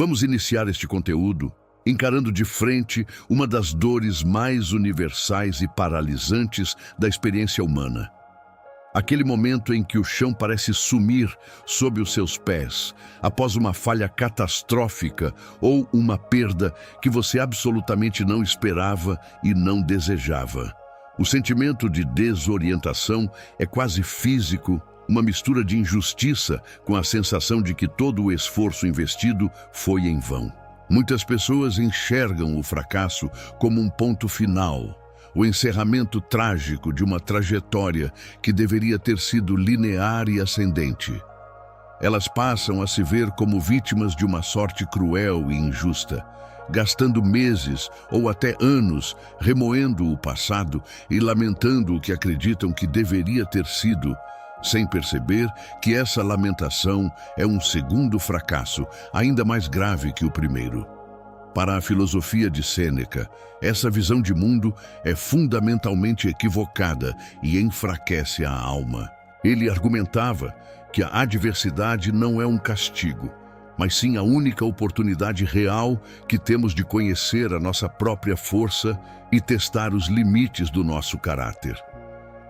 Vamos iniciar este conteúdo encarando de frente uma das dores mais universais e paralisantes da experiência humana. Aquele momento em que o chão parece sumir sob os seus pés, após uma falha catastrófica ou uma perda que você absolutamente não esperava e não desejava. O sentimento de desorientação é quase físico, uma mistura de injustiça com a sensação de que todo o esforço investido foi em vão. Muitas pessoas enxergam o fracasso como um ponto final, o encerramento trágico de uma trajetória que deveria ter sido linear e ascendente. Elas passam a se ver como vítimas de uma sorte cruel e injusta, gastando meses ou até anos remoendo o passado e lamentando o que acreditam que deveria ter sido, sem perceber que essa lamentação é um segundo fracasso, ainda mais grave que o primeiro. Para a filosofia de Sêneca, essa visão de mundo é fundamentalmente equivocada e enfraquece a alma. Ele argumentava que a adversidade não é um castigo, mas sim a única oportunidade real que temos de conhecer a nossa própria força e testar os limites do nosso caráter.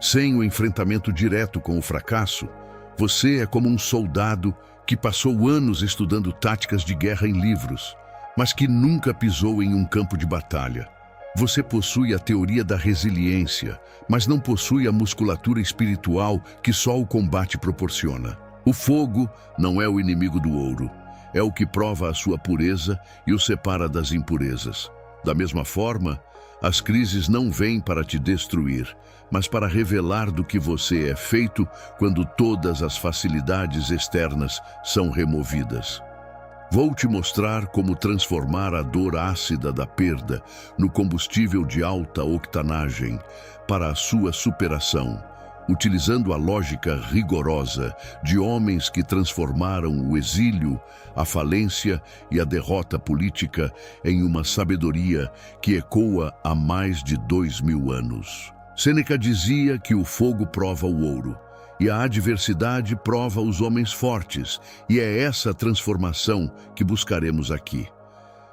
Sem o enfrentamento direto com o fracasso, você é como um soldado que passou anos estudando táticas de guerra em livros, mas que nunca pisou em um campo de batalha. Você possui a teoria da resiliência, mas não possui a musculatura espiritual que só o combate proporciona. O fogo não é o inimigo do ouro, é o que prova a sua pureza e o separa das impurezas. Da mesma forma, as crises não vêm para te destruir, mas para revelar do que você é feito quando todas as facilidades externas são removidas. Vou te mostrar como transformar a dor ácida da perda no combustível de alta octanagem para a sua superação, utilizando a lógica rigorosa de homens que transformaram o exílio, a falência e a derrota política em uma sabedoria que ecoa há mais de 2000 anos. Sêneca dizia que o fogo prova o ouro, e a adversidade prova os homens fortes, e é essa transformação que buscaremos aqui.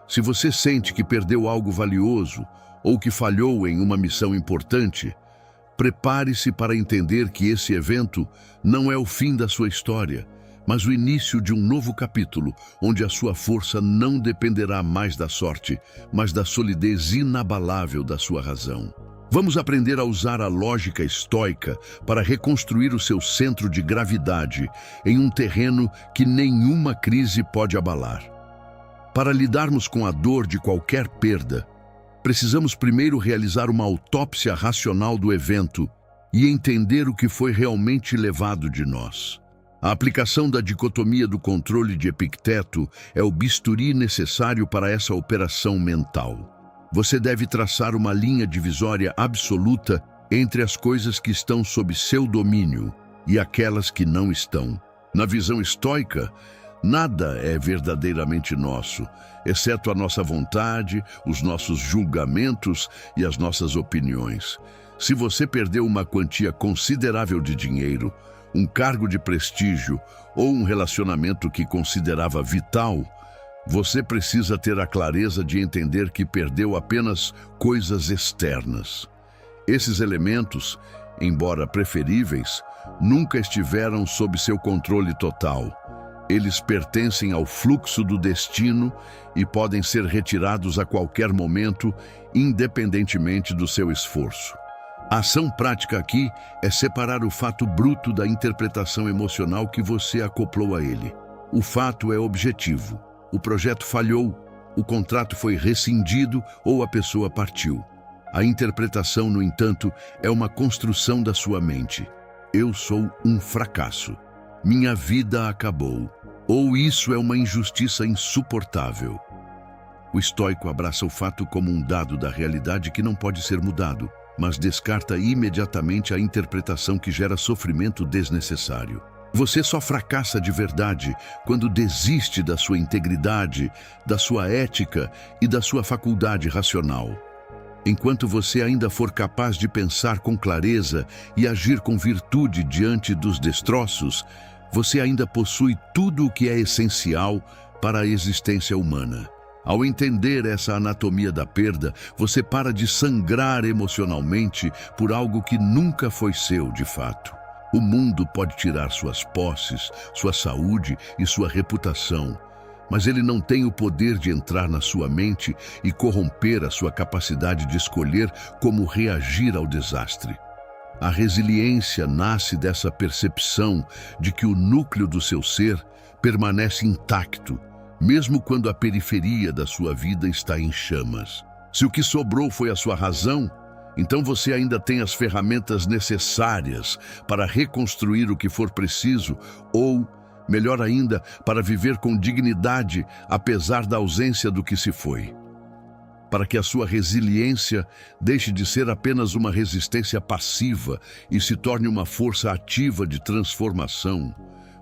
Se você sente que perdeu algo valioso ou que falhou em uma missão importante, prepare-se para entender que esse evento não é o fim da sua história, mas o início de um novo capítulo, onde a sua força não dependerá mais da sorte, mas da solidez inabalável da sua razão. Vamos aprender a usar a lógica estoica para reconstruir o seu centro de gravidade em um terreno que nenhuma crise pode abalar. Para lidarmos com a dor de qualquer perda, precisamos primeiro realizar uma autópsia racional do evento e entender o que foi realmente levado de nós. A aplicação da dicotomia do controle de Epicteto é o bisturi necessário para essa operação mental. Você deve traçar uma linha divisória absoluta entre as coisas que estão sob seu domínio e aquelas que não estão. Na visão estoica, nada é verdadeiramente nosso, exceto a nossa vontade, os nossos julgamentos e as nossas opiniões. Se você perdeu uma quantia considerável de dinheiro, um cargo de prestígio ou um relacionamento que considerava vital, você precisa ter a clareza de entender que perdeu apenas coisas externas. Esses elementos, embora preferíveis, nunca estiveram sob seu controle total. Eles pertencem ao fluxo do destino e podem ser retirados a qualquer momento, independentemente do seu esforço. A ação prática aqui é separar o fato bruto da interpretação emocional que você acoplou a ele. O fato é objetivo. O projeto falhou, o contrato foi rescindido ou a pessoa partiu. A interpretação, no entanto, é uma construção da sua mente. Eu sou um fracasso. Minha vida acabou. Ou isso é uma injustiça insuportável. O estoico abraça o fato como um dado da realidade que não pode ser mudado, mas descarta imediatamente a interpretação que gera sofrimento desnecessário. Você só fracassa de verdade quando desiste da sua integridade, da sua ética e da sua faculdade racional. Enquanto você ainda for capaz de pensar com clareza e agir com virtude diante dos destroços, você ainda possui tudo o que é essencial para a existência humana. Ao entender essa anatomia da perda, você para de sangrar emocionalmente por algo que nunca foi seu de fato. O mundo pode tirar suas posses, sua saúde e sua reputação, mas ele não tem o poder de entrar na sua mente e corromper a sua capacidade de escolher como reagir ao desastre. A resiliência nasce dessa percepção de que o núcleo do seu ser permanece intacto, mesmo quando a periferia da sua vida está em chamas. Se o que sobrou foi a sua razão, então você ainda tem as ferramentas necessárias para reconstruir o que for preciso ou, melhor ainda, para viver com dignidade apesar da ausência do que se foi. Para que a sua resiliência deixe de ser apenas uma resistência passiva e se torne uma força ativa de transformação,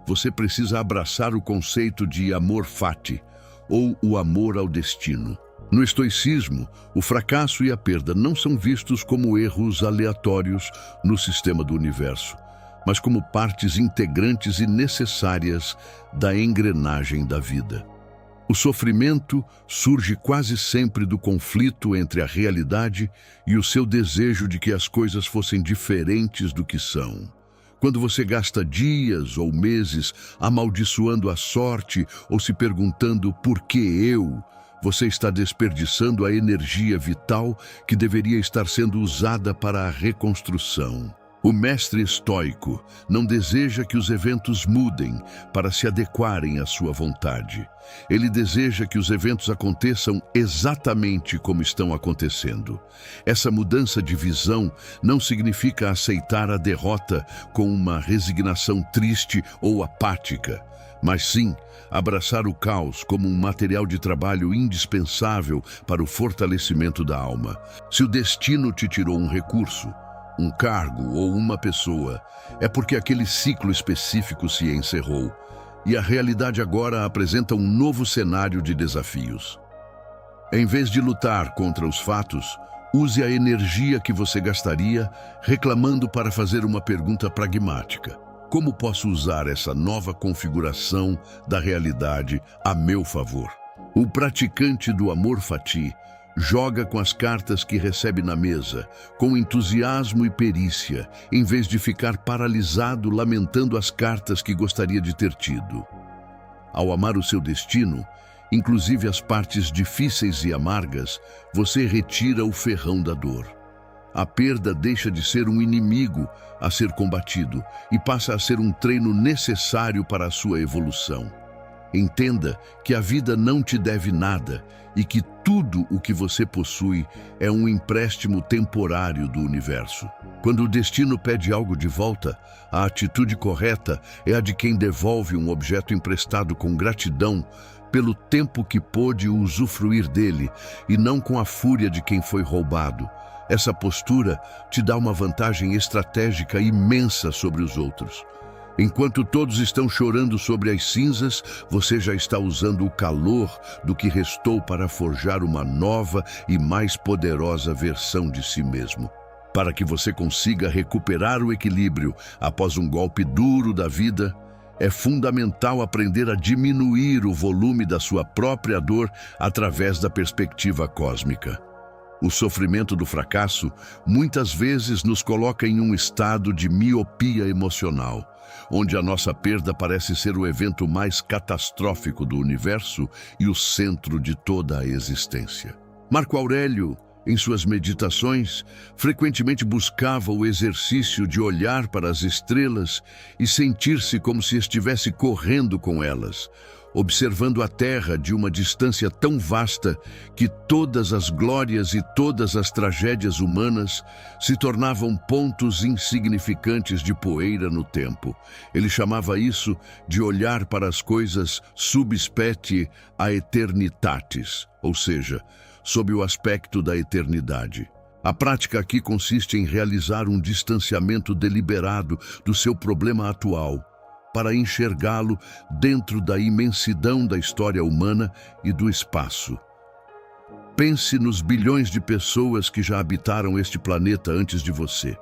você precisa abraçar o conceito de amor fati, ou o amor ao destino. No estoicismo, o fracasso e a perda não são vistos como erros aleatórios no sistema do universo, mas como partes integrantes e necessárias da engrenagem da vida. O sofrimento surge quase sempre do conflito entre a realidade e o seu desejo de que as coisas fossem diferentes do que são. Quando você gasta dias ou meses amaldiçoando a sorte ou se perguntando por que eu, você está desperdiçando a energia vital que deveria estar sendo usada para a reconstrução. O mestre estoico não deseja que os eventos mudem para se adequarem à sua vontade. Ele deseja que os eventos aconteçam exatamente como estão acontecendo. Essa mudança de visão não significa aceitar a derrota com uma resignação triste ou apática, mas sim abraçar o caos como um material de trabalho indispensável para o fortalecimento da alma. Se o destino te tirou um recurso, um cargo ou uma pessoa, é porque aquele ciclo específico se encerrou e a realidade agora apresenta um novo cenário de desafios. Em vez de lutar contra os fatos, use a energia que você gastaria reclamando para fazer uma pergunta pragmática. Como posso usar essa nova configuração da realidade a meu favor? O praticante do amor fati joga com as cartas que recebe na mesa, com entusiasmo e perícia, em vez de ficar paralisado lamentando as cartas que gostaria de ter tido. Ao amar o seu destino, inclusive as partes difíceis e amargas, você retira o ferrão da dor. A perda deixa de ser um inimigo a ser combatido e passa a ser um treino necessário para a sua evolução. Entenda que a vida não te deve nada e que tudo o que você possui é um empréstimo temporário do universo. Quando o destino pede algo de volta, a atitude correta é a de quem devolve um objeto emprestado com gratidão pelo tempo que pôde usufruir dele e não com a fúria de quem foi roubado. Essa postura te dá uma vantagem estratégica imensa sobre os outros. Enquanto todos estão chorando sobre as cinzas, você já está usando o calor do que restou para forjar uma nova e mais poderosa versão de si mesmo. Para que você consiga recuperar o equilíbrio após um golpe duro da vida, é fundamental aprender a diminuir o volume da sua própria dor através da perspectiva cósmica. O sofrimento do fracasso muitas vezes nos coloca em um estado de miopia emocional, onde a nossa perda parece ser o evento mais catastrófico do universo e o centro de toda a existência. Marco Aurélio, em suas meditações, frequentemente buscava o exercício de olhar para as estrelas e sentir-se como se estivesse correndo com elas, observando a Terra de uma distância tão vasta que todas as glórias e todas as tragédias humanas se tornavam pontos insignificantes de poeira no tempo. Ele chamava isso de olhar para as coisas sub specie aeternitatis, ou seja, sob o aspecto da eternidade. A prática aqui consiste em realizar um distanciamento deliberado do seu problema atual, para enxergá-lo dentro da imensidão da história humana e do espaço. Pense nos bilhões de pessoas que já habitaram este planeta antes de você.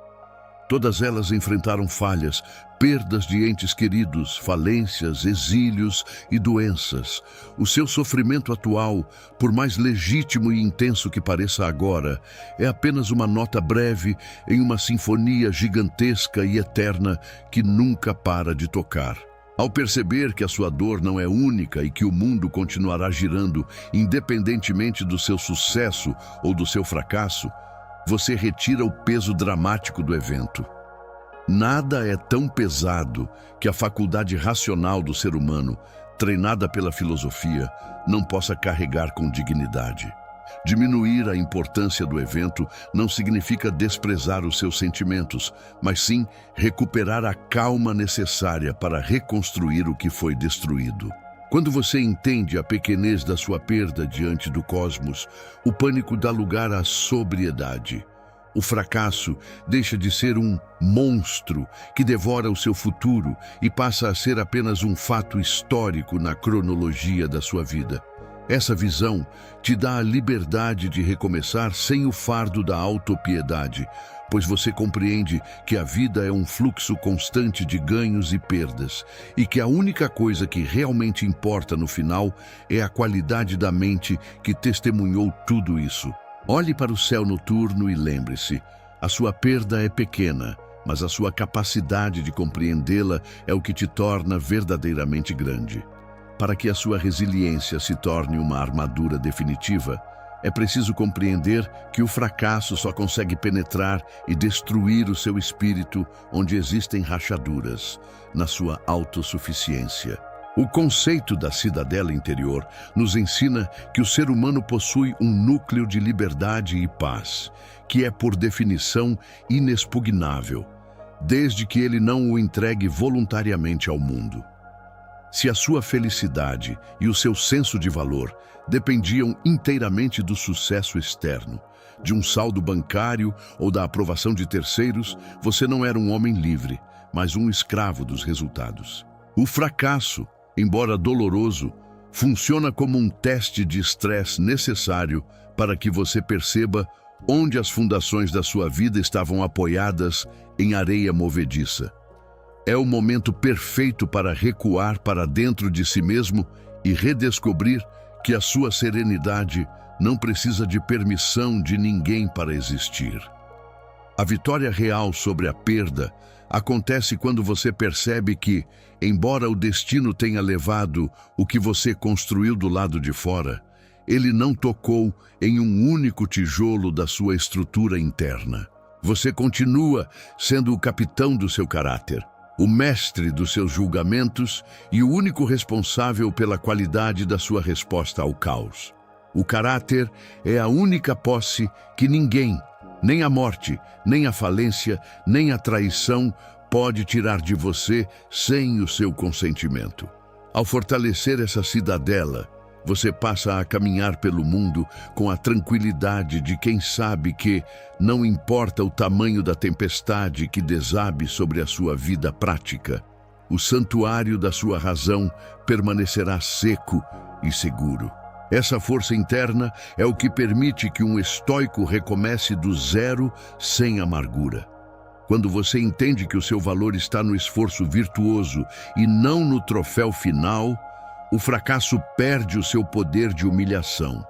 Todas elas enfrentaram falhas, perdas de entes queridos, falências, exílios e doenças. O seu sofrimento atual, por mais legítimo e intenso que pareça agora, é apenas uma nota breve em uma sinfonia gigantesca e eterna que nunca para de tocar. Ao perceber que a sua dor não é única e que o mundo continuará girando independentemente do seu sucesso ou do seu fracasso, você retira o peso dramático do evento. Nada é tão pesado que a faculdade racional do ser humano, treinada pela filosofia, não possa carregar com dignidade. Diminuir a importância do evento não significa desprezar os seus sentimentos, mas sim recuperar a calma necessária para reconstruir o que foi destruído. Quando você entende a pequenez da sua perda diante do cosmos, o pânico dá lugar à sobriedade. O fracasso deixa de ser um monstro que devora o seu futuro e passa a ser apenas um fato histórico na cronologia da sua vida. Essa visão te dá a liberdade de recomeçar sem o fardo da autopiedade, pois você compreende que a vida é um fluxo constante de ganhos e perdas, e que a única coisa que realmente importa no final é a qualidade da mente que testemunhou tudo isso. Olhe para o céu noturno e lembre-se, a sua perda é pequena, mas a sua capacidade de compreendê-la é o que te torna verdadeiramente grande. Para que a sua resiliência se torne uma armadura definitiva, é preciso compreender que o fracasso só consegue penetrar e destruir o seu espírito onde existem rachaduras, na sua autossuficiência. O conceito da cidadela interior nos ensina que o ser humano possui um núcleo de liberdade e paz, que é, por definição, inexpugnável, desde que ele não o entregue voluntariamente ao mundo. Se a sua felicidade e o seu senso de valor dependiam inteiramente do sucesso externo, de um saldo bancário ou da aprovação de terceiros, você não era um homem livre, mas um escravo dos resultados. O fracasso, embora doloroso, funciona como um teste de estresse necessário para que você perceba onde as fundações da sua vida estavam apoiadas em areia movediça. É o momento perfeito para recuar para dentro de si mesmo e redescobrir que a sua serenidade não precisa de permissão de ninguém para existir. A vitória real sobre a perda acontece quando você percebe que, embora o destino tenha levado o que você construiu do lado de fora, ele não tocou em um único tijolo da sua estrutura interna. Você continua sendo o capitão do seu caráter, o mestre dos seus julgamentos e o único responsável pela qualidade da sua resposta ao caos. O caráter é a única posse que ninguém, nem a morte, nem a falência, nem a traição pode tirar de você sem o seu consentimento. Ao fortalecer essa cidadela, você passa a caminhar pelo mundo com a tranquilidade de quem sabe que não importa o tamanho da tempestade que desabe sobre a sua vida prática, o santuário da sua razão permanecerá seco e seguro. Essa força interna é o que permite que um estoico recomece do zero sem amargura. Quando você entende que o seu valor está no esforço virtuoso e não no troféu final, o fracasso perde o seu poder de humilhação.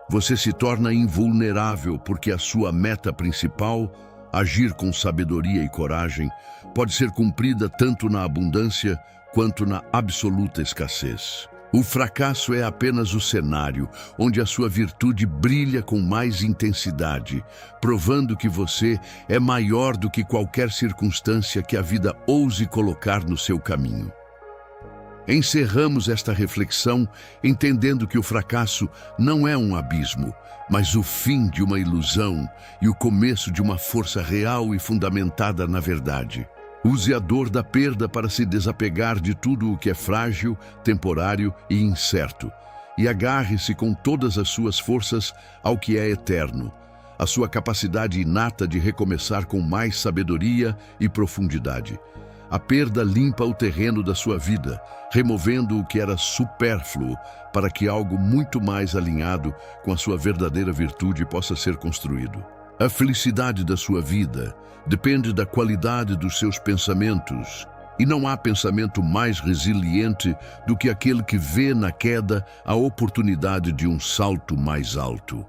Você se torna invulnerável porque a sua meta principal, agir com sabedoria e coragem, pode ser cumprida tanto na abundância quanto na absoluta escassez. O fracasso é apenas o cenário onde a sua virtude brilha com mais intensidade, provando que você é maior do que qualquer circunstância que a vida ouse colocar no seu caminho. Encerramos esta reflexão entendendo que o fracasso não é um abismo, mas o fim de uma ilusão e o começo de uma força real e fundamentada na verdade. Use a dor da perda para se desapegar de tudo o que é frágil, temporário e incerto, e agarre-se com todas as suas forças ao que é eterno, a sua capacidade inata de recomeçar com mais sabedoria e profundidade. A perda limpa o terreno da sua vida, removendo o que era supérfluo para que algo muito mais alinhado com a sua verdadeira virtude possa ser construído. A felicidade da sua vida depende da qualidade dos seus pensamentos E não há pensamento mais resiliente do que aquele que vê na queda a oportunidade de um salto mais alto.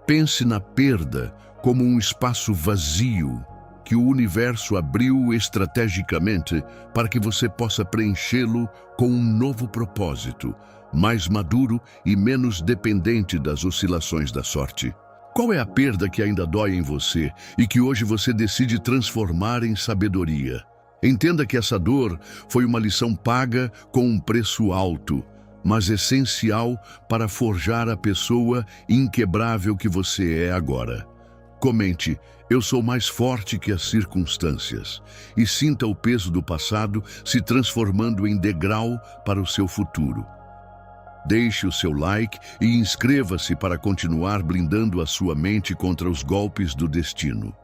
Pense na perda como um espaço vazio que o universo abriu estrategicamente para que você possa preenchê-lo com um novo propósito, mais maduro e menos dependente das oscilações da sorte. Qual é a perda que ainda dói em você e que hoje você decide transformar em sabedoria? Entenda que essa dor foi uma lição paga com um preço alto, mas essencial para forjar a pessoa inquebrável que você é agora. Comente: eu sou mais forte que as circunstâncias, e sinta o peso do passado se transformando em degrau para o seu futuro. Deixe o seu like e inscreva-se para continuar blindando a sua mente contra os golpes do destino.